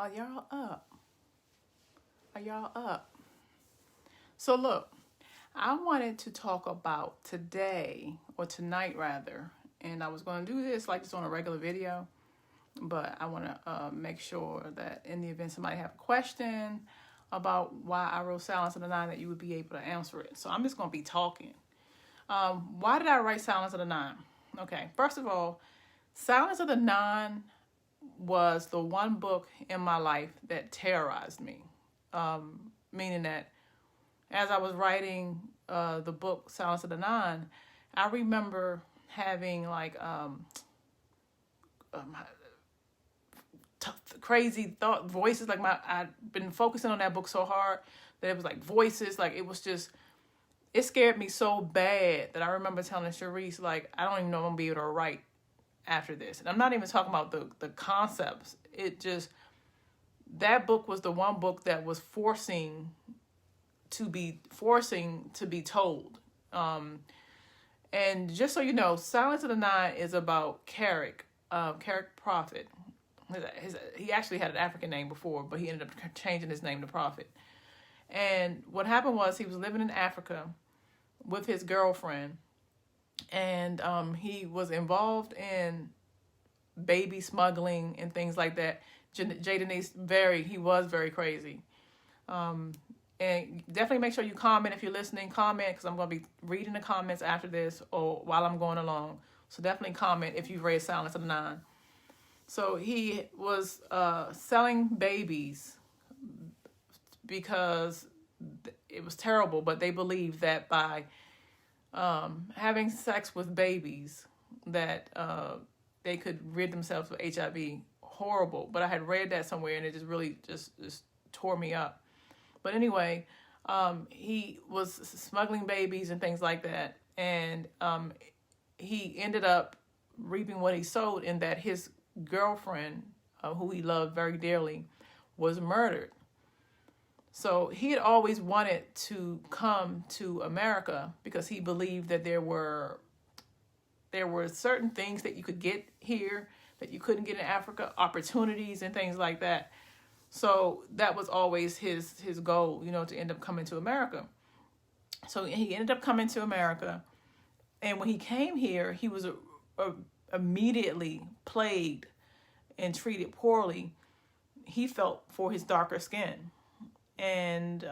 Are y'all up? Are y'all up? So look, I wanted to talk about today, or tonight rather, and I was going to do this like just on a regular video, but I want to make sure that in the event somebody have a question about why I wrote Silence of the Nine, that you would be able to answer it. So I'm just going to be talking. Why did I write Silence of the Nine? Okay, first of all, Silence of the Nine was the one book in my life that terrorized me. Meaning that as I was writing the book Silence of the Nine, I remember having like crazy thought voices. Like I'd been focusing on that book so hard that it was like voices. Like it was just, it scared me so bad that I remember telling Sharice, like, I don't even know if I'm gonna be able to write after this. And I'm not even talking about the concepts. It just, that book was the one book that was forcing to be told. And just so you know, Silence of the Nine is about Carrick Prophet. He actually had an African name before, but he ended up changing his name to Prophet. And what happened was he was living in Africa with his girlfriend, and he was involved in baby smuggling and things like that. Jay Denise, he was very crazy. And definitely make sure you comment if you're listening. Comment, because I'm going to be reading the comments after this or while I'm going along. So definitely comment if you've read Silence of the Nine. So he was selling babies because it was terrible, but they believed that by having sex with babies that they could rid themselves of HIV. Horrible. But I had read that somewhere and it just really just tore me up. But anyway, he was smuggling babies and things like that. And he ended up reaping what he sowed, in that his girlfriend, who he loved very dearly, was murdered. So he had always wanted to come to America because he believed that there were certain things that you could get here that you couldn't get in Africa, opportunities and things like that. So that was always his goal, to end up coming to America. So he ended up coming to America. And when he came here, he was immediately plagued and treated poorly. He felt for his darker skin. And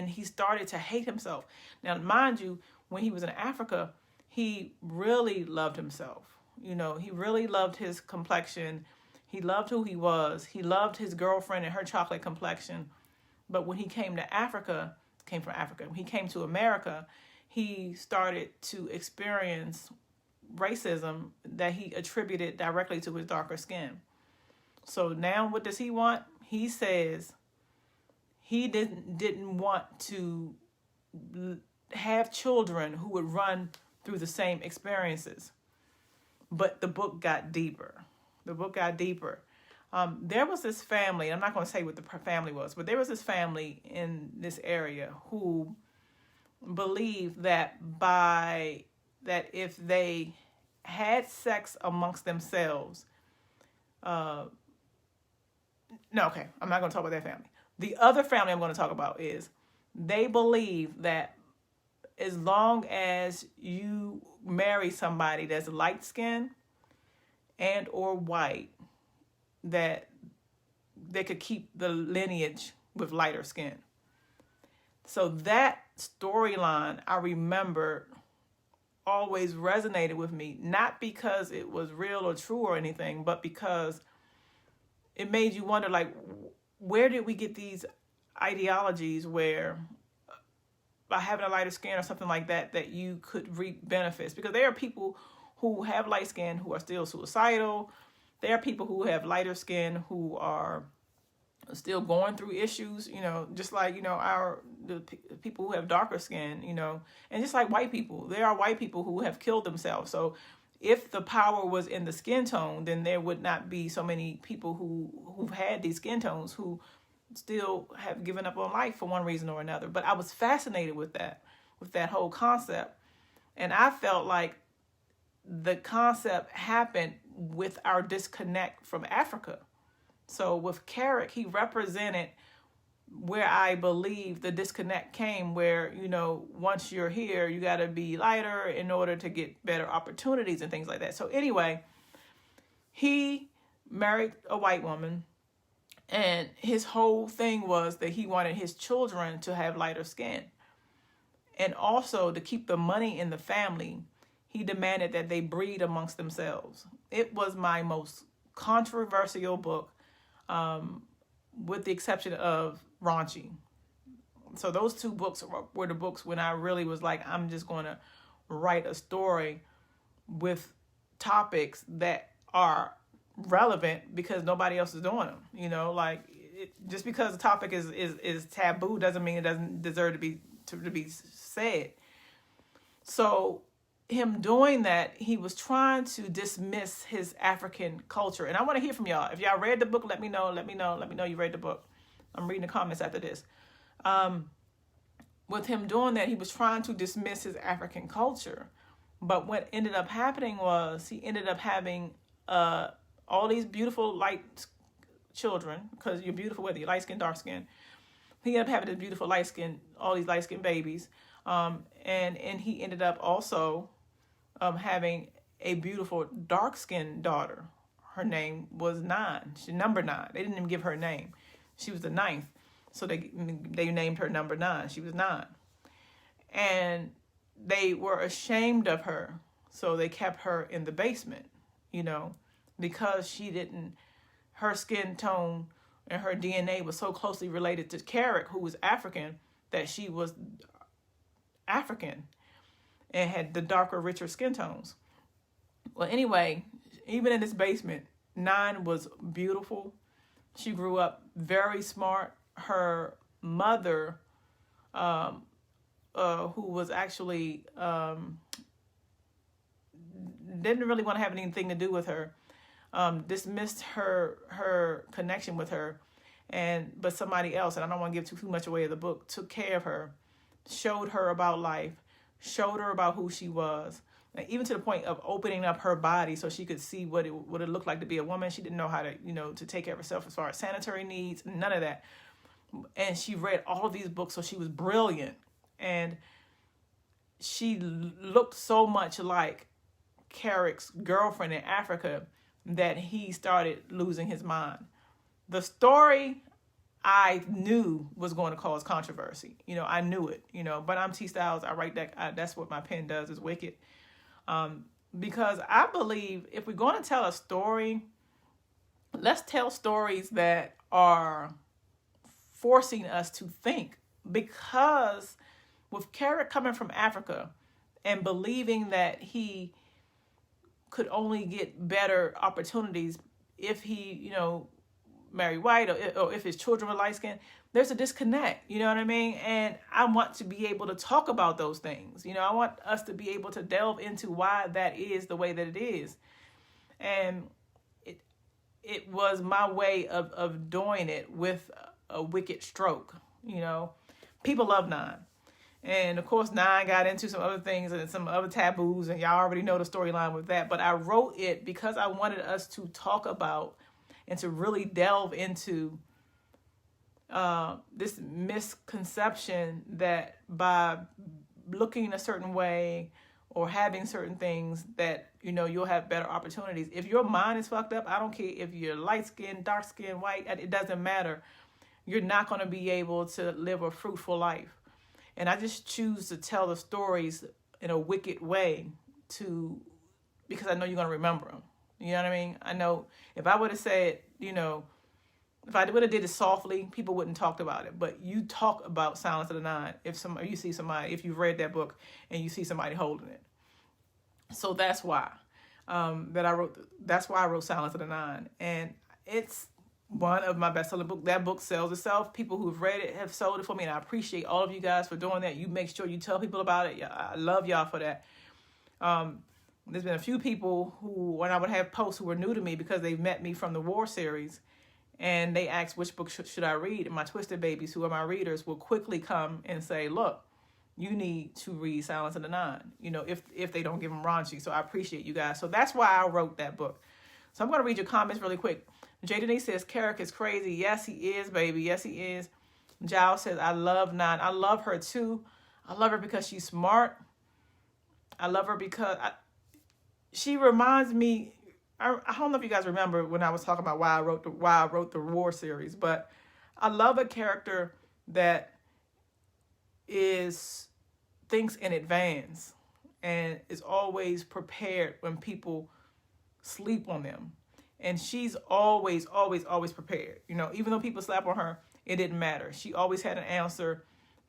he started to hate himself. Now, mind you, when he was in Africa, he really loved himself. He really loved his complexion. He loved who he was. He loved his girlfriend and her chocolate complexion. But when he came to Africa, when he came to America, he started to experience racism that he attributed directly to his darker skin. So now what does he want? He says he didn't want to have children who would run through the same experiences. But the book got deeper. There was this family, I'm not going to say what the family was, but there was this family in this area who believed that if they had sex amongst themselves, I'm not going to talk about that family. The other family I'm going to talk about is, they believe that as long as you marry somebody that's light skinned and or white, that they could keep the lineage with lighter skin. So that storyline, I remember, always resonated with me, not because it was real or true or anything, but because it made you wonder, like, where did we get these ideologies where by having a lighter skin or something like that, that you could reap benefits? Because there are people who have light skin who are still suicidal. There are people who have lighter skin who are still going through issues, just like, the people who have darker skin, and just like white people, there are white people who have killed themselves. So if the power was in the skin tone, then there would not be so many people who've had these skin tones who still have given up on life for one reason or another. But I was fascinated with that whole concept. And I felt like the concept happened with our disconnect from Africa. So with Carrick, he represented where I believe the disconnect came, where, once you're here, you got to be lighter in order to get better opportunities and things like that. So anyway, he married a white woman, and his whole thing was that he wanted his children to have lighter skin. And also, to keep the money in the family, he demanded that they breed amongst themselves. It was my most controversial book, with the exception of Raunchy. So those two books were the books when I really was like, I'm just going to write a story with topics that are relevant because nobody else is doing them. Just because the topic is taboo doesn't mean it doesn't deserve to be said. So him doing that, he was trying to dismiss his African culture. And I want to hear from y'all. If y'all read the book, let me know you read the book. I'm reading the comments after this. With him doing that, he was trying to dismiss his African culture. But what ended up happening was he ended up having all these beautiful light children, because you're beautiful whether you're light skin, dark skin. He ended up having this beautiful all these light skin babies. And he ended up also having a beautiful dark skinned daughter. Her name was 9. She number 9. They didn't even give her a name. She was the 9th. So they named her number 9. She was 9. And they were ashamed of her. So they kept her in the basement, because her skin tone and her DNA was so closely related to Carrick, who was African, that she was African and had the darker, richer skin tones. Well, anyway, even in this basement, 9 was beautiful. She grew up very smart. Her mother, who was actually didn't really want to have anything to do with her, dismissed her connection with her, but somebody else, and I don't want to give too much away of the book, took care of her, showed her about life, showed her about who she was, and even to the point of opening up her body so she could see what it looked like to be a woman. She didn't know how to, to take care of herself as far as sanitary needs, none of that. And she read all of these books, so she was brilliant. And she looked so much like Carrick's girlfriend in Africa that he started losing his mind. The story I knew was going to cause controversy. I knew it, but I'm T Styles. I write that. That's what my pen does, is wicked. Because I believe if we're going to tell a story, let's tell stories that are forcing us to think. Because with Carrick coming from Africa and believing that he could only get better opportunities if he, marry white, or if his children were light skinned, there's a disconnect, you know what I mean? And I want to be able to talk about those things. I want us to be able to delve into why that is the way that it is. And it was my way of doing it with a wicked stroke. People love 9. And of course, 9 got into some other things and some other taboos, and y'all already know the storyline with that. But I wrote it because I wanted us to talk about and to really delve into this misconception that by looking a certain way or having certain things that, you'll have better opportunities. If your mind is fucked up, I don't care if you're light skin, dark skin, white, it doesn't matter. You're not going to be able to live a fruitful life. And I just choose to tell the stories in a wicked way because I know you're going to remember them. You know what I mean? I know if I would have said, if I would have did it softly, people wouldn't talk about it. But you talk about Silence of the Nine if you've read that book and you see somebody holding it. So that's why that's why I wrote Silence of the Nine. And it's one of my best-selling books. That book sells itself. People who've read it have sold it for me, and I appreciate all of you guys for doing that. You make sure you tell people about it. I love y'all for that. There's been a few people who, when I would have posts, who were new to me because they met me from the War series, and they asked which book should I read. And my Twisted Babies, who are my readers, will quickly come and say, look, you need to read Silence of the Nine, if they don't give them raunchy. So I appreciate you guys. So that's why I wrote that book. So I'm going to read your comments really quick. J. Denise says, Carrick is crazy. Yes, he is, baby. Yes, he is. Giles says, I love 9. I love her too. I love her because she's smart. I love her because she reminds me, I don't know if you guys remember when I was talking about why I wrote the War series, but I love a character that thinks in advance and is always prepared when people sleep on them. And she's always, always, always prepared. You know, even though people slap on her, it didn't matter. She always had an answer.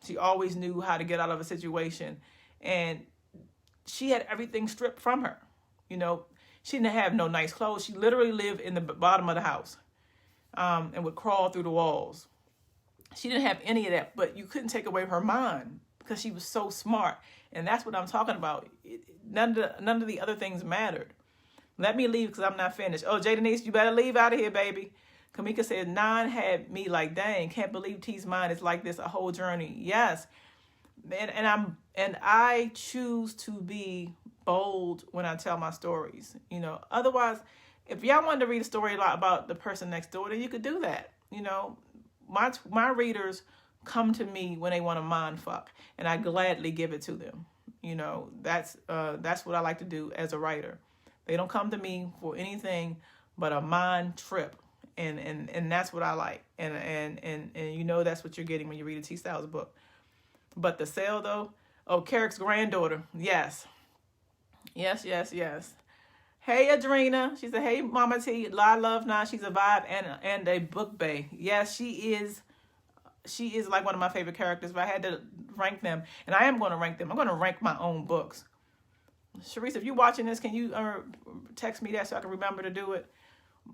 She always knew how to get out of a situation. And she had everything stripped from her. You know, she didn't have no nice clothes. She literally lived in the bottom of the house and would crawl through the walls. She didn't have any of that, but you couldn't take away her mind because she was so smart. And that's what I'm talking about. None of the other things mattered. Let me leave because I'm not finished. Oh, J. Denise, you better leave out of here, baby. Kamika said, 9 had me like, dang, can't believe T's mind is like this, a whole journey. Yes. And I choose to be bold when I tell my stories. You know, otherwise, if y'all wanted to read a story about the person next door, then you could do that. You know, my readers come to me when they want to mind fuck, and I gladly give it to them. You know, that's what I like to do as a writer. They don't come to me for anything but a mind trip. And that's what I like. And you know that's what you're getting when you read a T. Styles book. But the sale though, oh, Carrick's granddaughter. Yes. Yes, yes, yes. Hey Adrena. She said, hey Mama T, I love 9. She's a vibe and a book bae. Yes, she is like one of my favorite characters. If I had to rank them, and I am going to rank them, I'm going to rank my own books. Sharice, if you're watching this, can you text me that so I can remember to do it?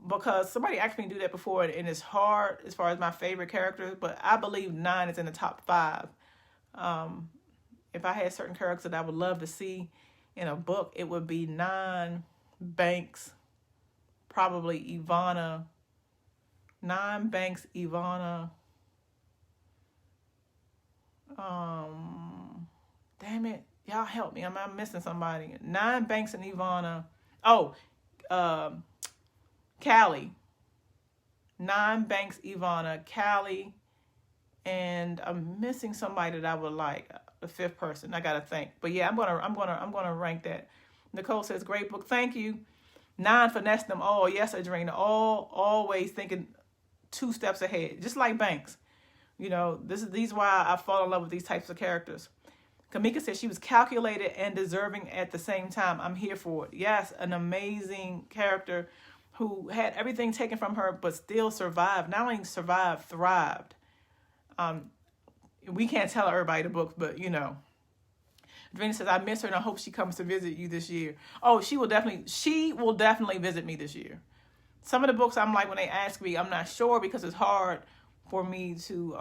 Because somebody asked me to do that before, and it's hard as far as my favorite characters, but I believe 9 is in the top 5. If I had certain characters that I would love to see in a book, it would be 9, Banks, probably Ivana. 9, Banks, Ivana. Damn it. Y'all help me. I'm missing somebody. 9, Banks, and Ivana. Oh, Callie. 9, Banks, Ivana, Callie, and I'm missing somebody that I would like. The 5th person. I gotta think. But yeah, I'm gonna rank that. Nicole says, great book. Thank you. 9, finesse them all. Yes, Adrena. Always thinking 2 steps ahead. Just like Banks. You know, these why I fall in love with these types of characters. Kamika said she was calculated and deserving at the same time. I'm here for it. Yes, an amazing character who had everything taken from her but still survived. Not only survived, thrived. We can't tell everybody the books, but you know. Adrena says, I miss her and I hope she comes to visit you this year. Oh, she will definitely visit me this year. Some of the books I'm like, when they ask me, I'm not sure because it's hard for me to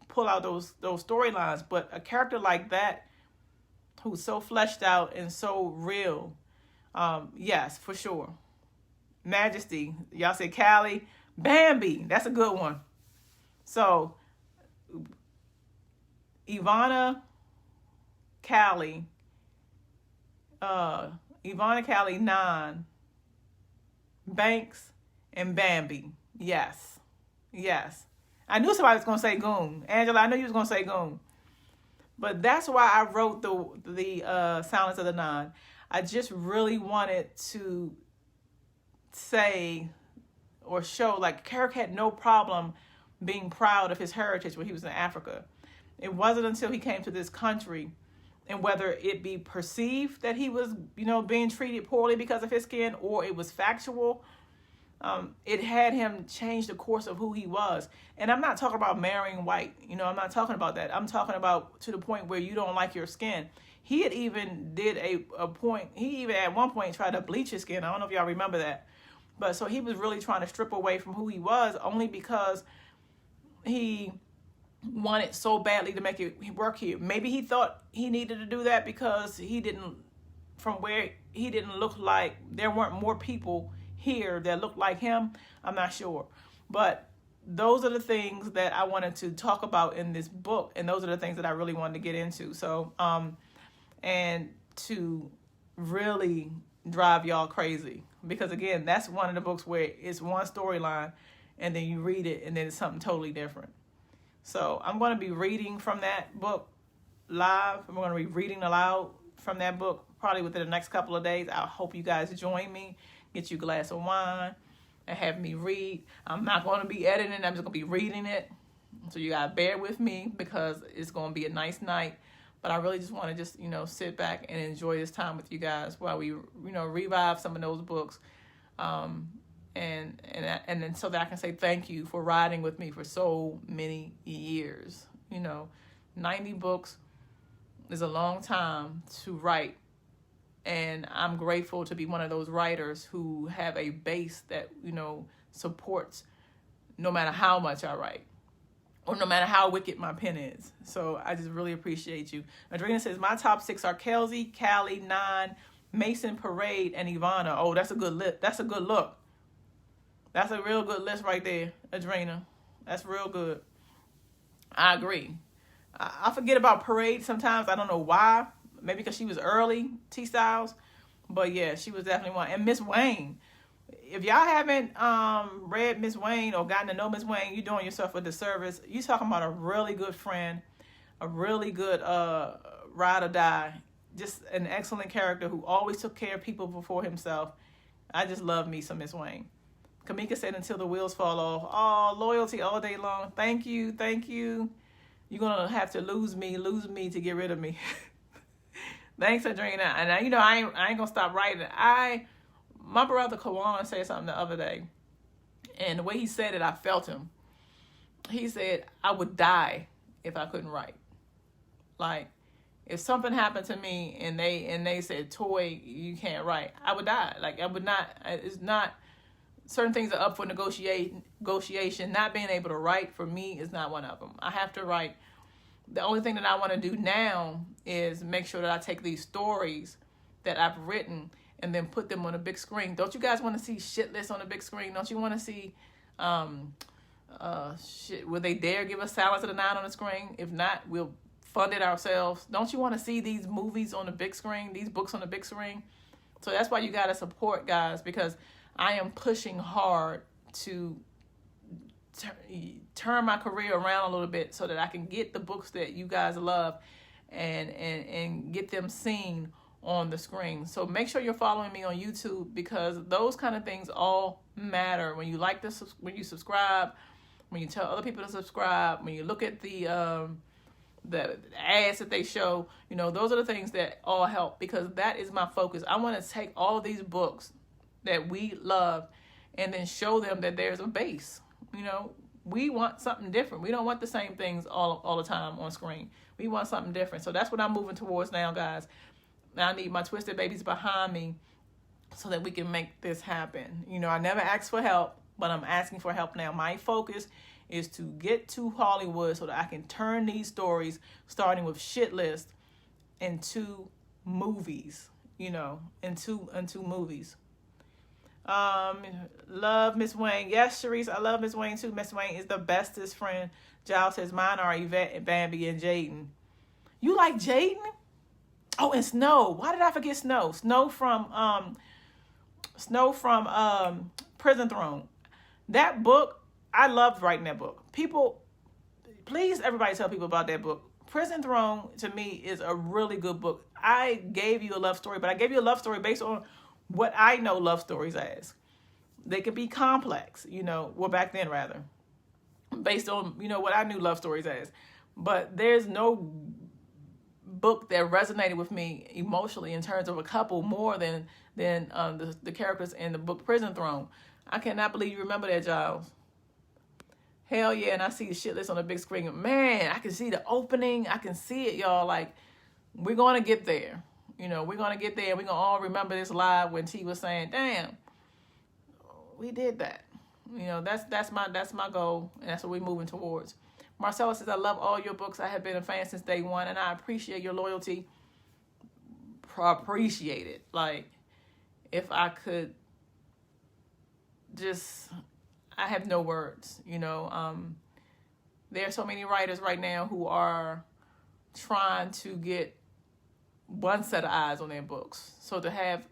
pull out those storylines. But a character like that, who's so fleshed out and so real, yes, for sure. Majesty, y'all say Callie, Bambi, that's a good one. So Ivana, Callie, 9, Banks, and Bambi. Yes. Yes. I knew somebody was going to say Goon. Angela, I knew you was going to say Goon. But that's why I wrote the Silence of the 9. I just really wanted to say or show, like, Carrick had no problem being proud of his heritage when he was in Africa. It wasn't until he came to this country, and whether it be perceived that he was, you know, being treated poorly because of his skin, or it was factual, it had him change the course of who he was. And I'm not talking about marrying white. You know, I'm not talking about that. I'm talking about to the point where you don't like your skin. He had even did a point. He even at one point tried to bleach his skin. I don't know if y'all remember that. But so he was really trying to strip away from who he was, only because he wanted so badly to make it work here. Maybe he thought he needed to do that because he didn't look like, there weren't more people here that looked like him. I'm not sure. But those are the things that I wanted to talk about in this book, and those are the things that I really wanted to get into. So and to really drive y'all crazy. because again, that's one of the books where it's one storyline and then you read it and then it's something totally different. So I'm going to be reading from that book live. I'm going to be reading aloud from that book probably within the next couple of days. I hope you guys join me, get you a glass of wine, and have me read. I'm not going to be editing. I'm just going to be reading it. So you got to bear with me because it's going to be a nice night. But I really just want to just, sit back and enjoy this time with you guys while we, revive some of those books. And then so that I can say thank you for riding with me for so many years. 90 books is a long time to write. And I'm grateful to be one of those writers who have a base that, supports no matter how much I write or no matter how wicked my pen is. So I just really appreciate you. Adrena says, my top 6 are Kelsey, Callie, Nine, Mason, Parade, and Ivana. Oh, that's a good list. That's a good look. That's a real good list right there, Adrena. That's real good. I agree. I forget about Parade sometimes. I don't know why. Maybe because she was early, T-Styles. But yeah, she was definitely one. And Miss Wayne. If y'all haven't read Miss Wayne or gotten to know Miss Wayne, you're doing yourself a disservice. You're talking about a really good friend, a really good ride or die, just an excellent character who always took care of people before himself. I just love me some Miss Wayne. Kamika said, until the wheels fall off. Oh, loyalty all day long. Thank you. Thank you. You're going to have to lose me to get rid of me. Thanks, Adrena. And I ain't going to stop writing. My brother Kawan said something the other day. And the way he said it, I felt him. He said, I would die if I couldn't write. Like, if something happened to me and they said, Toy, you can't write, I would die. Like, I would not, it's not, certain things are up for negotiation. Not being able to write for me is not one of them. I have to write. The only thing that I want to do now is make sure that I take these stories that I've written and then put them on a big screen. Don't you guys want to see shit lists on a big screen? Don't you want to see shit? Will they dare give us Silence of the Nine on the screen? If not, we'll fund it ourselves. Don't you want to see these movies on the big screen, these books on the big screen? So that's why you got to support, guys, because I am pushing hard to turn my career around a little bit so that I can get the books that you guys love and get them seen on the screen. So make sure you're following me on YouTube because those kind of things all matter. When you like this, when you subscribe, when you tell other people to subscribe, when you look at the ads that they show, those are the things that all help because that is my focus. I want to take all of these books that we love and then show them that there's a base. We want something different. We don't want the same things all the time on screen. We want something different. So that's what I'm moving towards now, guys. Now I need my Twisted Babies behind me so that we can make this happen. I never asked for help, but I'm asking for help now. My focus is to get to Hollywood so that I can turn these stories, starting with Shit List, into movies, into movies. Love Miss Wayne. Yes, Sharice, I love Miss Wayne too. Miss Wayne is the bestest friend. Giles says, mine are Yvette and Bambi and Jaden. You like Jaden? Oh, and Snow. Why did I forget Snow? Snow from Prison Throne. That book, I loved writing that book. People, please, everybody tell people about that book. Prison Throne, to me, is a really good book. I gave you a love story, but I gave you a love story based on what I know love stories as. They can be complex, well, back then rather, based on, what I knew love stories as. But there's no book that resonated with me emotionally in terms of a couple more than the characters in the book Prison Throne. I cannot believe you remember that, Giles. Hell yeah, and I see the shit list on the big screen. Man, I can see the opening. I can see it, y'all. Like, we're going to get there. We're going to get there. We're going to all remember this live when T was saying, damn, we did that. That's my goal, and that's what we're moving towards. Marcella says, I love all your books. I have been a fan since day one, and I appreciate your loyalty. Appreciate it. Like, if I could just, I have no words, there are so many writers right now who are trying to get one set of eyes on their books. So to have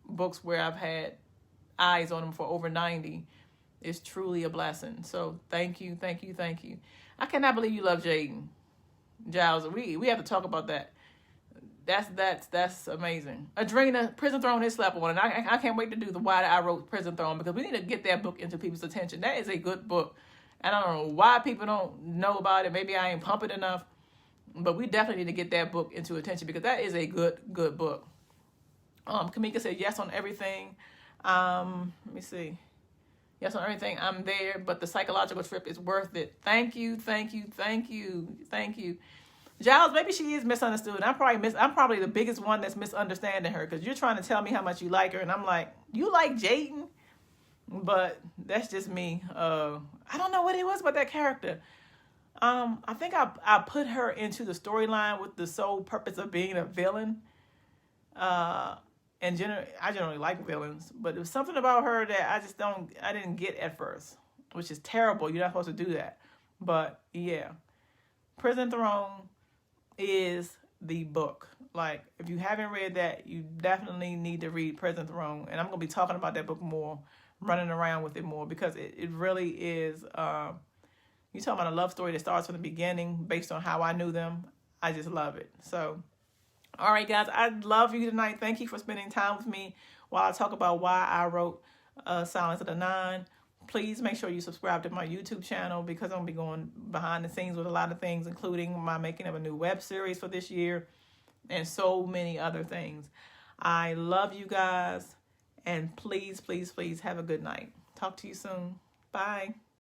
books where I've had eyes on them for over 90 is truly a blessing. So thank you, thank you, thank you. I cannot believe you love Jaden, Giles. We have to talk about that. That's amazing. Adrena, Prison Throne is slept on, and I can't wait to do the why I wrote Prison Throne, because we need to get that book into people's attention. That is a good book. And I don't know why people don't know about it. Maybe I ain't pump it enough, but we definitely need to get that book into attention, because that is a good book. Kamika said yes on everything. Let me see. Yes on everything. I'm there, but the psychological trip is worth it. Thank you, thank you, thank you, thank you. Giles, maybe she is misunderstood. I'm probably the biggest one that's misunderstanding her, because you're trying to tell me how much you like her, and I'm like, you like Jaden? But that's just me. I don't know what it was about that character. I think I put her into the storyline with the sole purpose of being a villain. I generally like villains, but there was something about her that I didn't get at first, which is terrible. You're not supposed to do that. But yeah, Prison Throne is the book. Like, if you haven't read that, you definitely need to read Prison Throne. And I'm going to be talking about that book more, running around with it more, because it really is, you talking about a love story that starts from the beginning based on how I knew them. I just love it. So, all right, guys, I love you tonight. Thank you for spending time with me while I talk about why I wrote Silence of the Nine. Please make sure you subscribe to my YouTube channel, because I'm going to be going behind the scenes with a lot of things, including my making of a new web series for this year and so many other things. I love you guys, and please, please, please have a good night. Talk to you soon. Bye.